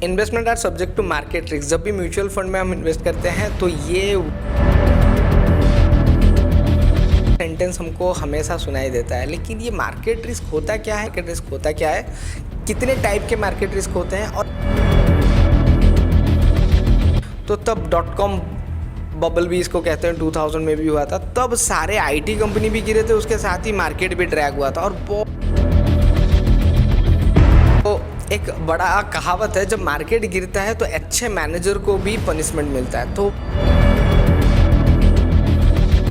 Investment are subject to market risk. जब भी mutual fund में हम इन्वेस्ट करते हैं तो ये सेंटेंस हमको हमेशा सुनाई देता है, लेकिन ये मार्केट रिस्क होता क्या है, मार्केट रिस्क होता क्या है, कितने टाइप के मार्केट रिस्क होते हैं। और तो तब .com बबल भी इसको कहते हैं 2000 में भी हुआ था, तब सारे आईटी कंपनी भी गिरे थे, उसके साथ ही मार्केट भी ड्रैग हुआ था। और एक बड़ा कहावत है, जब मार्केट गिरता है तो अच्छे मैनेजर को भी पनिशमेंट मिलता है। तो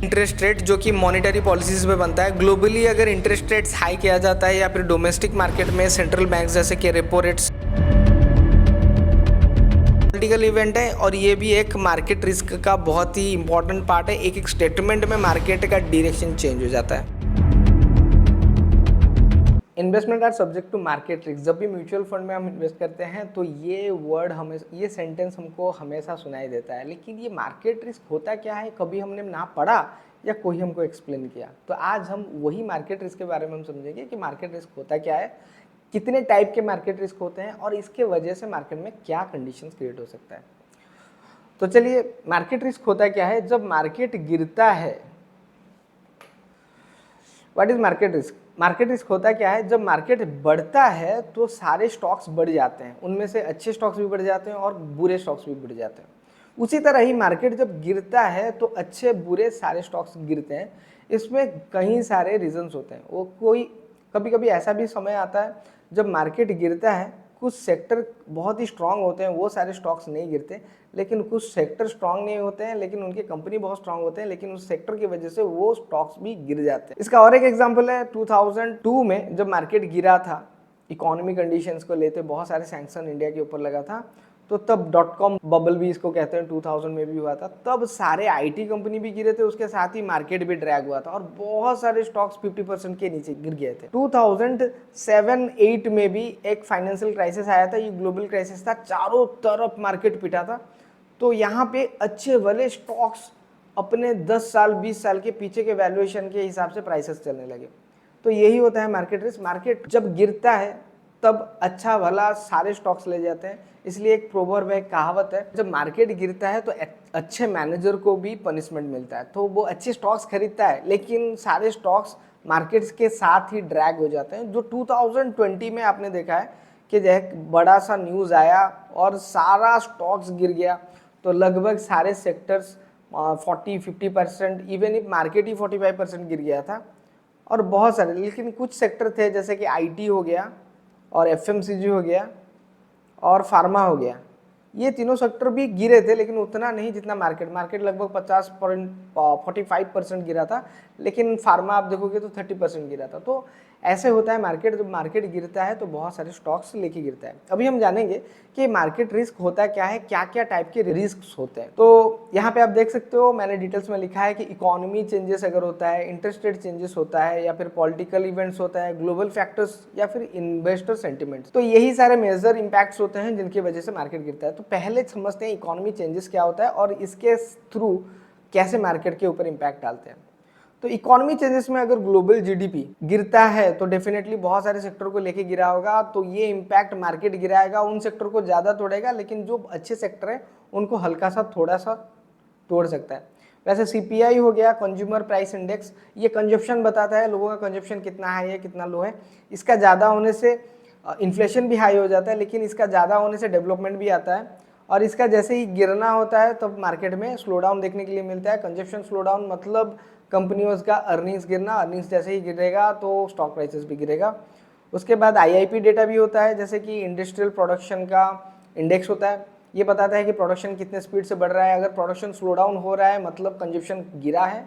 इंटरेस्ट रेट जो कि मॉनेटरी पॉलिसीज में बनता है, ग्लोबली अगर इंटरेस्ट रेट्स हाई किया जाता है या फिर डोमेस्टिक मार्केट में सेंट्रल बैंक जैसे कि रेपो रेट्स पॉलिटिकल इवेंट है, और ये भी एक मार्केट रिस्क का बहुत ही इंपॉर्टेंट पार्ट है। एक एक स्टेटमेंट में मार्केट का डायरेक्शन चेंज हो जाता है। Investment are subject to market risk. जब भी म्यूचुअल फंड में हम इन्वेस्ट करते हैं तो ये वर्ड ये सेंटेंस हमको हमेशा सुनाई देता है, लेकिन ये मार्केट रिस्क होता क्या है, कभी हमने ना पढ़ा या कोई हमको एक्सप्लेन किया। तो आज हम वही मार्केट रिस्क के बारे में हम समझेंगे कि मार्केट रिस्क होता क्या है, कितने टाइप के मार्केट रिस्क होते हैं और इसके वजह से मार्केट में क्या कंडीशंस क्रिएट हो सकता है। तो चलिए, मार्केट रिस्क होता क्या है। जब मार्केट गिरता है, what is market risk. Market risk होता क्या है, जब मार्केट बढ़ता है तो सारे स्टॉक्स बढ़ जाते हैं, उनमें से अच्छे स्टॉक्स भी बढ़ जाते हैं और बुरे स्टॉक्स भी बढ़ जाते हैं। उसी तरह ही मार्केट जब गिरता है तो अच्छे बुरे सारे स्टॉक्स गिरते हैं। इसमें कई सारे रीजंस होते हैं। वो कभी कभी ऐसा भी समय आता है जब मार्केट गिरता है, कुछ सेक्टर बहुत ही स्ट्रांग होते हैं, वो सारे स्टॉक्स नहीं गिरते, लेकिन कुछ सेक्टर स्ट्रांग नहीं होते हैं लेकिन उनके कंपनी बहुत स्ट्रांग होते हैं, लेकिन उस सेक्टर की वजह से वो स्टॉक्स भी गिर जाते हैं। इसका और एक एग्जांपल है 2002 में जब मार्केट गिरा था, इकोनॉमी कंडीशंस को लेते बहुत सारे सैंक्शन इंडिया के ऊपर लगा था, तो तब .com बबल भी इसको कहते हैं 2000 में भी हुआ था। तब सारे आईटी कंपनी भी गिरे थे, उसके साथ ही मार्केट भी ड्रैग हुआ था और बहुत सारे स्टॉक्स 50% के नीचे गिर गए थे। 2007-8 में भी एक फाइनेंशियल क्राइसिस आया था, ये ग्लोबल क्राइसिस था, चारों तरफ मार्केट पिटा था। तो यहाँ पे अच्छे वाले स्टॉक्स अपने 10 साल 20 साल के पीछे के वैल्यूएशन के हिसाब से प्राइसेस चलने लगे। तो यही होता है मार्केट रिस्क। मार्केट जब गिरता है तब अच्छा भला सारे स्टॉक्स ले जाते हैं, इसलिए एक प्रोवर्ब है, एक कहावत है, जब मार्केट गिरता है तो अच्छे मैनेजर को भी पनिशमेंट मिलता है। तो वो अच्छे स्टॉक्स खरीदता है, लेकिन सारे स्टॉक्स मार्केट्स के साथ ही ड्रैग हो जाते हैं। जो 2020 में आपने देखा है कि एक बड़ा सा न्यूज़ आया और सारा स्टॉक्स गिर गया, तो लगभग सारे सेक्टर्स 40-50%, इवन इफ मार्केट ही 45% गिर गया था। और बहुत सारे, लेकिन कुछ सेक्टर थे जैसे कि आईटी हो गया और एफएमसीजी हो गया और फार्मा हो गया, ये तीनों सेक्टर भी गिरे थे, लेकिन उतना नहीं जितना मार्केट लगभग 45% गिरा था, लेकिन फार्मा आप देखोगे तो 30% गिरा था। तो ऐसे होता है मार्केट, जब मार्केट गिरता है तो बहुत सारे स्टॉक्स लेके गिरता है। अभी हम जानेंगे कि मार्केट रिस्क होता क्या है, क्या क्या टाइप के रिस्क होते हैं। तो यहाँ पे आप देख सकते हो, मैंने डिटेल्स में लिखा है कि इकोनॉमी चेंजेस अगर होता है, इंटरेस्ट रेट चेंजेस होता है, या फिर पॉलिटिकल इवेंट्स होता है, ग्लोबल फैक्टर्स, या फिर इन्वेस्टर सेंटिमेंट्स, तो यही सारे मेजर इंपैक्ट्स होते हैं जिनकी वजह से मार्केट गिरता है। तो पहले समझते हैं इकोनॉमी चेंजेस क्या होता है और इसके थ्रू कैसे मार्केट के ऊपर इंपैक्ट डालते हैं। तो इकोनॉमी चेंजेस में अगर ग्लोबल जीडीपी गिरता है तो डेफिनेटली बहुत सारे सेक्टर को लेके गिरा होगा, तो ये इंपैक्ट मार्केट गिराएगा, उन सेक्टर को ज़्यादा तोड़ेगा, लेकिन जो अच्छे सेक्टर है उनको हल्का सा थोड़ा सा तोड़ सकता है। वैसे सीपीआई हो गया, कंज्यूमर प्राइस इंडेक्स, ये कंजप्शन बताता है लोगों का कंजप्शन कितना हाई है कितना लो है। इसका ज़्यादा होने से इन्फ्लेशन भी हाई हो जाता है, लेकिन इसका ज़्यादा होने से डेवलपमेंट भी आता है। और इसका जैसे ही गिरना होता है तब मार्केट में स्लो डाउन देखने के लिए मिलता है। कंजप्शन स्लो डाउन मतलब कंपनियों का अर्निंग्स गिरना, अर्निंग्स जैसे ही गिरेगा तो स्टॉक प्राइसेस भी गिरेगा। उसके बाद आईआईपी डेटा भी होता है, जैसे कि इंडस्ट्रियल प्रोडक्शन का इंडेक्स होता है, ये बताता है कि प्रोडक्शन कितने स्पीड से बढ़ रहा है। अगर प्रोडक्शन स्लो डाउन हो रहा है मतलब कंजप्शन गिरा है।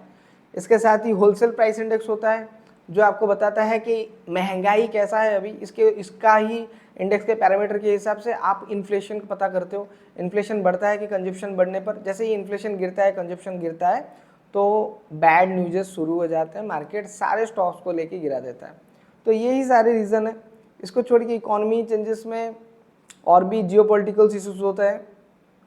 इसके साथ ही होलसेल प्राइस इंडेक्स होता है, जो आपको बताता है कि महंगाई कैसा है अभी, इसका ही इंडेक्स के पैरामीटर के हिसाब से आप इन्फ्लेशन को पता करते हो। इन्फ्लेशन बढ़ता है कि कंजप्शन बढ़ने पर, जैसे ही इन्फ्लेशन गिरता है, कंजप्शन गिरता है, तो बैड न्यूज़ेस शुरू हो जाते हैं, मार्केट सारे स्टॉक्स को लेके गिरा देता है। तो यही सारे रीज़न है। इसको छोड़ के इकोनॉमी चेंजेस में और भी जियोपॉलिटिकल इश्यूज होता है,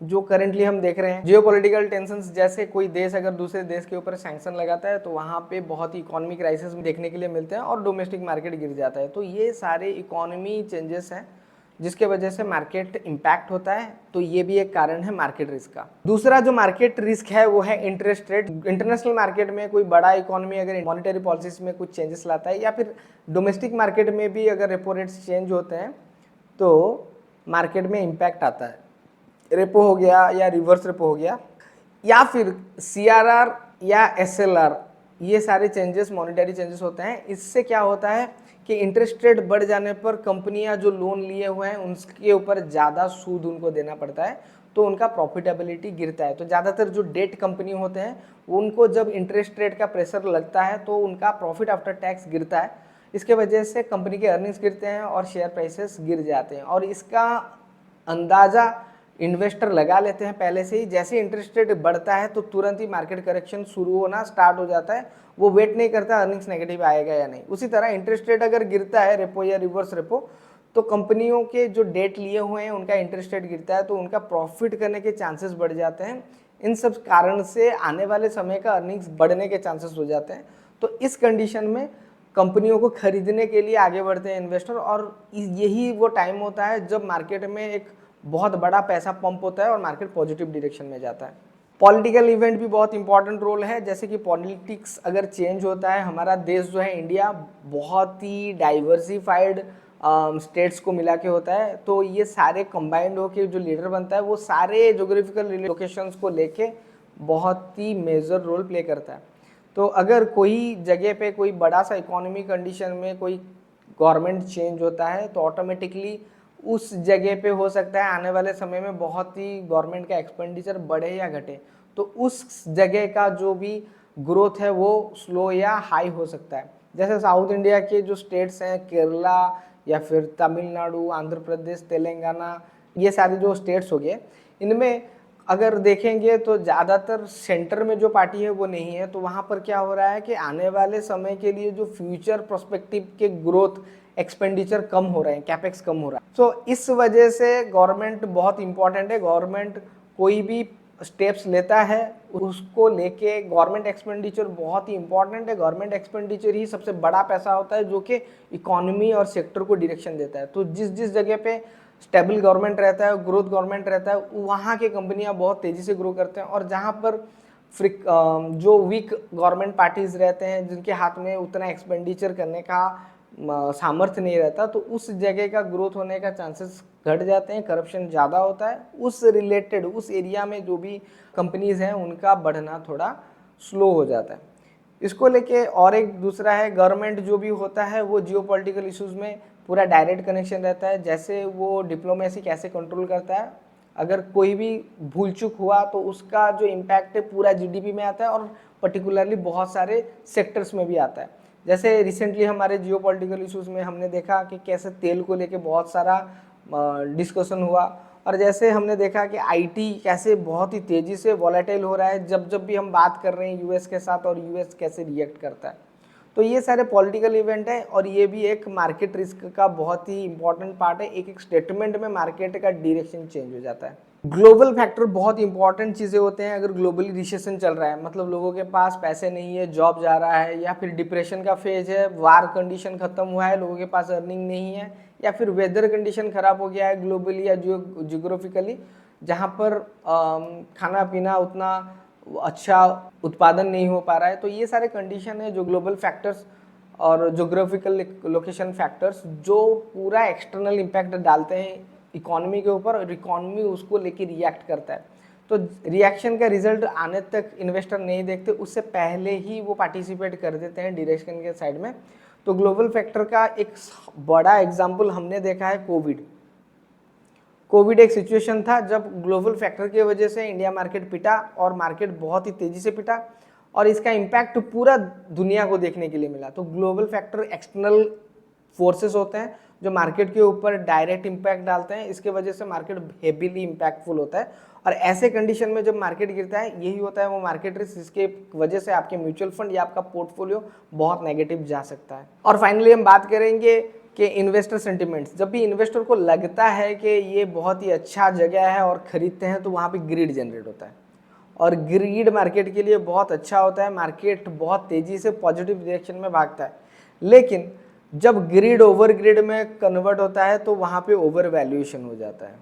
जो करेंटली हम देख रहे हैं। जियोपॉलिटिकल टेंशंस, जैसे कोई देश अगर दूसरे देश के ऊपर सैंक्शन लगाता है तो वहाँ पे बहुत ही इकोनॉमी क्राइसिस देखने के लिए मिलते हैं और डोमेस्टिक मार्केट गिर जाता है। तो ये सारे इकोनॉमी चेंजेस हैं जिसके वजह से मार्केट इम्पैक्ट होता है। तो ये भी एक कारण है मार्केट रिस्क का। दूसरा जो मार्केट रिस्क है वो है इंटरेस्ट रेट। इंटरनेशनल मार्केट में कोई बड़ा इकोनॉमी अगर मॉनेटरी पॉलिसीज में कुछ चेंजेस लाता है, या फिर डोमेस्टिक मार्केट में भी अगर रेपो रेट्स चेंज होते हैं तो मार्केट में इम्पैक्ट आता है। रेपो हो गया या रिवर्स रेपो हो गया या फिर CRR या SLR, ये सारे चेंजेस मॉनेटरी चेंजेस होते हैं। इससे क्या होता है कि इंटरेस्ट रेट बढ़ जाने पर कंपनियां जो लोन लिए हुए हैं उनके ऊपर ज़्यादा सूद उनको देना पड़ता है, तो उनका प्रॉफिटेबिलिटी गिरता है। तो ज़्यादातर जो डेट कंपनी होते हैं उनको जब इंटरेस्ट रेट का प्रेशर लगता है तो उनका प्रॉफिट आफ्टर टैक्स गिरता है। इसके वजह से कंपनी के अर्निंग्स गिरते हैं और शेयर प्राइसेस गिर जाते हैं। और इसका अंदाज़ा इन्वेस्टर लगा लेते हैं पहले से ही। जैसे इंटरेस्ट रेट बढ़ता है तो तुरंत ही मार्केट करेक्शन शुरू होना स्टार्ट हो जाता है। वो वेट नहीं करता अर्निंग्स नेगेटिव आएगा या नहीं। उसी तरह इंटरेस्ट रेट अगर गिरता है, रेपो या रिवर्स रेपो, तो कंपनियों के जो डेट लिए हुए हैं उनका इंटरेस्ट रेट गिरता है, तो उनका प्रॉफिट करने के चांसेस बढ़ जाते हैं। इन सब कारण से आने वाले समय का अर्निंग्स बढ़ने के चांसेस हो जाते हैं। तो इस कंडीशन में कंपनियों को खरीदने के लिए आगे बढ़ते हैं इन्वेस्टर, और यही वो टाइम होता है जब मार्केट में एक बहुत बड़ा पैसा पंप होता है और मार्केट पॉजिटिव डायरेक्शन में जाता है। पॉलिटिकल इवेंट भी बहुत इंपॉर्टेंट रोल है। जैसे कि पॉलिटिक्स अगर चेंज होता है, हमारा देश जो है इंडिया बहुत ही डाइवर्सिफाइड स्टेट्स को मिला के होता है, तो ये सारे कंबाइंड होके जो लीडर बनता है वो सारे जोग्राफिकल लोकेशंस को लेके बहुत ही मेजर रोल प्ले करता है। तो अगर कोई जगह पे कोई बड़ा सा इकोनॉमी कंडीशन में कोई गवर्नमेंट चेंज होता है तो ऑटोमेटिकली उस जगह पे हो सकता है आने वाले समय में बहुत ही गवर्नमेंट का एक्सपेंडिचर बढ़े या घटे, तो उस जगह का जो भी ग्रोथ है वो स्लो या हाई हो सकता है। जैसे साउथ इंडिया के जो स्टेट्स हैं, केरला या फिर तमिलनाडु, आंध्र प्रदेश, तेलंगाना, ये सारे जो स्टेट्स हो गए, इनमें अगर देखेंगे तो ज़्यादातर सेंटर में जो पार्टी है वो नहीं है। तो वहाँ पर क्या हो रहा है कि आने वाले समय के लिए जो फ्यूचर प्रोस्पेक्टिव के ग्रोथ एक्सपेंडिचर कम हो रहे हैं, कैपेक्स कम हो रहा है। तो इस वजह से गवर्नमेंट बहुत इंपॉर्टेंट है। गवर्नमेंट कोई भी स्टेप्स लेता है उसको लेके गवर्नमेंट एक्सपेंडिचर बहुत ही इंपॉर्टेंट है। गवर्नमेंट एक्सपेंडिचर ही सबसे बड़ा पैसा होता है जो कि इकोनॉमी और सेक्टर को डायरेक्शन देता है। तो जिस जिस जगह पे स्टेबल गवर्नमेंट रहता है, ग्रोथ गवर्नमेंट रहता है, वहाँ की कंपनियाँ बहुत तेज़ी से ग्रो करते हैं। और जहाँ पर जो वीक गवर्नमेंट पार्टीज रहते हैं जिनके हाथ में उतना एक्सपेंडिचर करने का सामर्थ्य नहीं रहता, तो उस जगह का ग्रोथ होने का चांसेस घट जाते हैं, करप्शन ज़्यादा होता है। उस रिलेटेड उस एरिया में जो भी कंपनीज हैं उनका बढ़ना थोड़ा स्लो हो जाता है। इसको लेके और एक दूसरा है, गवर्नमेंट जो भी होता है वो जियोपॉलिटिकल इश्यूज़ में पूरा डायरेक्ट कनेक्शन रहता है। जैसे वो डिप्लोमेसी कैसे कंट्रोल करता है, अगर कोई भी भूल चूक हुआ तो उसका जो इम्पैक्ट है पूरा GDP में आता है और पर्टिकुलरली बहुत सारे सेक्टर्स में भी आता है। जैसे रिसेंटली हमारे जियोपॉलिटिकल इश्यूज़ में हमने देखा कि कैसे तेल को लेके बहुत सारा डिस्कशन हुआ, और जैसे हमने देखा कि IT कैसे बहुत ही तेज़ी से वॉलेटाइल हो रहा है जब भी हम बात कर रहे हैं US के साथ, और US कैसे रिएक्ट करता है। तो ये सारे पॉलिटिकल इवेंट है और ये भी एक मार्केट रिस्क का बहुत ही इंपॉर्टेंट पार्ट है। एक एक स्टेटमेंट में मार्केट का डायरेक्शन चेंज हो जाता है। ग्लोबल फैक्टर बहुत इंपॉर्टेंट चीज़ें होते हैं। अगर ग्लोबली रिसेशन चल रहा है, मतलब लोगों के पास पैसे नहीं है, जॉब जा रहा है, या फिर डिप्रेशन का फेज है, वार कंडीशन खत्म हुआ है, लोगों के पास अर्निंग नहीं है, या फिर वेदर कंडीशन खराब हो गया है ग्लोबली या जियोग्राफिकली, जहाँ पर खाना पीना उतना अच्छा उत्पादन नहीं हो पा रहा है, तो ये सारे कंडीशन है जो ग्लोबल फैक्टर्स और जोग्राफिकल लोकेशन फैक्टर्स जो पूरा एक्सटर्नल इम्पैक्ट डालते हैं इकोनॉमी के ऊपर, और इकोनॉमी उसको लेके रिएक्ट करता है। तो रिएक्शन का रिजल्ट आने तक इन्वेस्टर नहीं देखते, उससे पहले ही वो पार्टिसिपेट कर देते हैं डायरेक्शन के साइड में। तो ग्लोबल फैक्टर का एक बड़ा एग्जाम्पल हमने देखा है कोविड एक सिचुएशन था जब ग्लोबल फैक्टर की वजह से इंडिया मार्केट पिटा, और मार्केट बहुत ही तेज़ी से पिटा, और इसका इम्पैक्ट पूरा दुनिया को देखने के लिए मिला। तो ग्लोबल फैक्टर एक्सटर्नल फोर्सेस होते हैं जो मार्केट के ऊपर डायरेक्ट इम्पैक्ट डालते हैं। इसके वजह से मार्केट हेवीली इम्पैक्टफुल होता है, और ऐसे कंडीशन में जब मार्केट गिरता है यही होता है वो मार्केट रिस्क, जिसके वजह से आपके म्यूचुअल फंड या आपका पोर्टफोलियो बहुत नेगेटिव जा सकता है। और फाइनली हम बात करेंगे कि इन्वेस्टर सेंटिमेंट्स। जब भी इन्वेस्टर को लगता है कि ये बहुत ही अच्छा जगह है और ख़रीदते हैं, तो वहाँ पे ग्रीड जनरेट होता है, और ग्रीड मार्केट के लिए बहुत अच्छा होता है। मार्केट बहुत तेज़ी से पॉजिटिव डायरेक्शन में भागता है, लेकिन जब ग्रिड ओवर ग्रिड में कन्वर्ट होता है तो वहां पे ओवर वैल्यूएशन हो जाता है।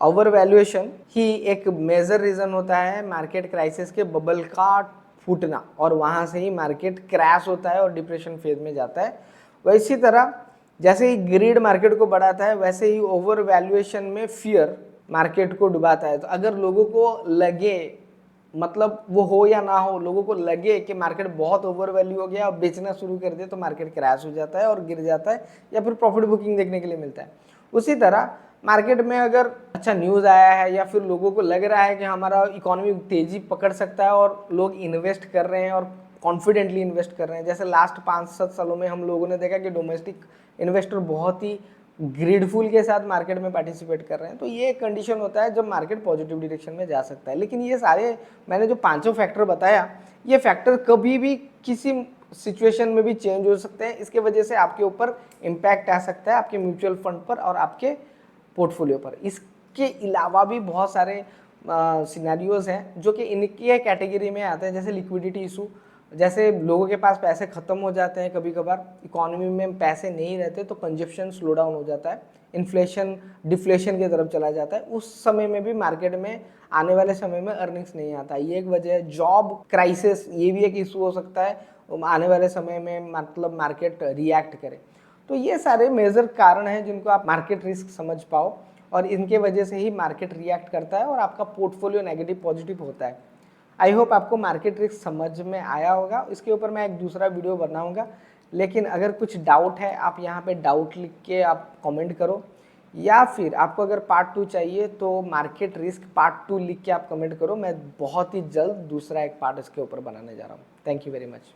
ओवर वैल्यूएशन ही एक मेजर रीजन होता है मार्केट क्राइसिस के बबल का फूटना, और वहां से ही मार्केट क्रैश होता है और डिप्रेशन फेज में जाता है। वैसी तरह जैसे ही ग्रिड मार्केट को बढ़ाता है, वैसे ही ओवर वैल्यूएशन में फियर मार्केट को डुबाता है। तो अगर लोगों को लगे, मतलब वो हो या ना हो, लोगों को लगे कि मार्केट बहुत ओवर वैल्यू हो गया और बेचना शुरू कर दे, तो मार्केट क्रैश हो जाता है और गिर जाता है, या फिर प्रॉफिट बुकिंग देखने के लिए मिलता है। उसी तरह मार्केट में अगर अच्छा न्यूज़ आया है या फिर लोगों को लग रहा है कि हमारा इकोनॉमी तेजी पकड़ सकता है और लोग इन्वेस्ट कर रहे हैं और कॉन्फिडेंटली इन्वेस्ट कर रहे हैं, जैसे लास्ट 5-7 सालों में हम लोगों ने देखा कि डोमेस्टिक इन्वेस्टर बहुत ही ग्रिडफुल के साथ मार्केट में पार्टिसिपेट कर रहे हैं, तो ये एक कंडीशन होता है जब मार्केट पॉजिटिव डायरेक्शन में जा सकता है। लेकिन ये सारे मैंने जो 5 फैक्टर बताया, ये फैक्टर कभी भी किसी सिचुएशन में भी चेंज हो सकते हैं। इसके वजह से आपके ऊपर इम्पैक्ट आ सकता है, आपके म्यूचुअल फंड पर और आपके पोर्टफोलियो पर। इसके अलावा भी बहुत सारे सिनेरियोज हैं जो कि इनकी कैटेगरी में आते हैं, जैसे लिक्विडिटी इशू, जैसे लोगों के पास पैसे ख़त्म हो जाते हैं, कभी कभार इकोनॉमी में पैसे नहीं रहते तो कंजप्शन स्लो डाउन हो जाता है, इन्फ्लेशन डिफ्लेशन की तरफ चला जाता है। उस समय में भी मार्केट में आने वाले समय में अर्निंग्स नहीं आता, ये एक वजह है। जॉब क्राइसिस, ये भी एक इशू हो सकता है आने वाले समय में, मतलब मार्केट रिएक्ट करे। तो ये सारे मेजर कारण हैं जिनको आप मार्केट रिस्क समझ पाओ, और इनके वजह से ही मार्केट रिएक्ट करता है और आपका पोर्टफोलियो नेगेटिव पॉजिटिव होता है। आई होप आपको मार्केट रिस्क समझ में आया होगा। इसके ऊपर मैं एक दूसरा वीडियो बनाऊंगा, लेकिन अगर कुछ डाउट है आप यहाँ पे डाउट लिख के आप कमेंट करो, या फिर आपको अगर पार्ट 2 चाहिए तो मार्केट रिस्क पार्ट 2 लिख के आप कमेंट करो। मैं बहुत ही जल्द दूसरा एक पार्ट इसके ऊपर बनाने जा रहा हूँ। Thank you very much.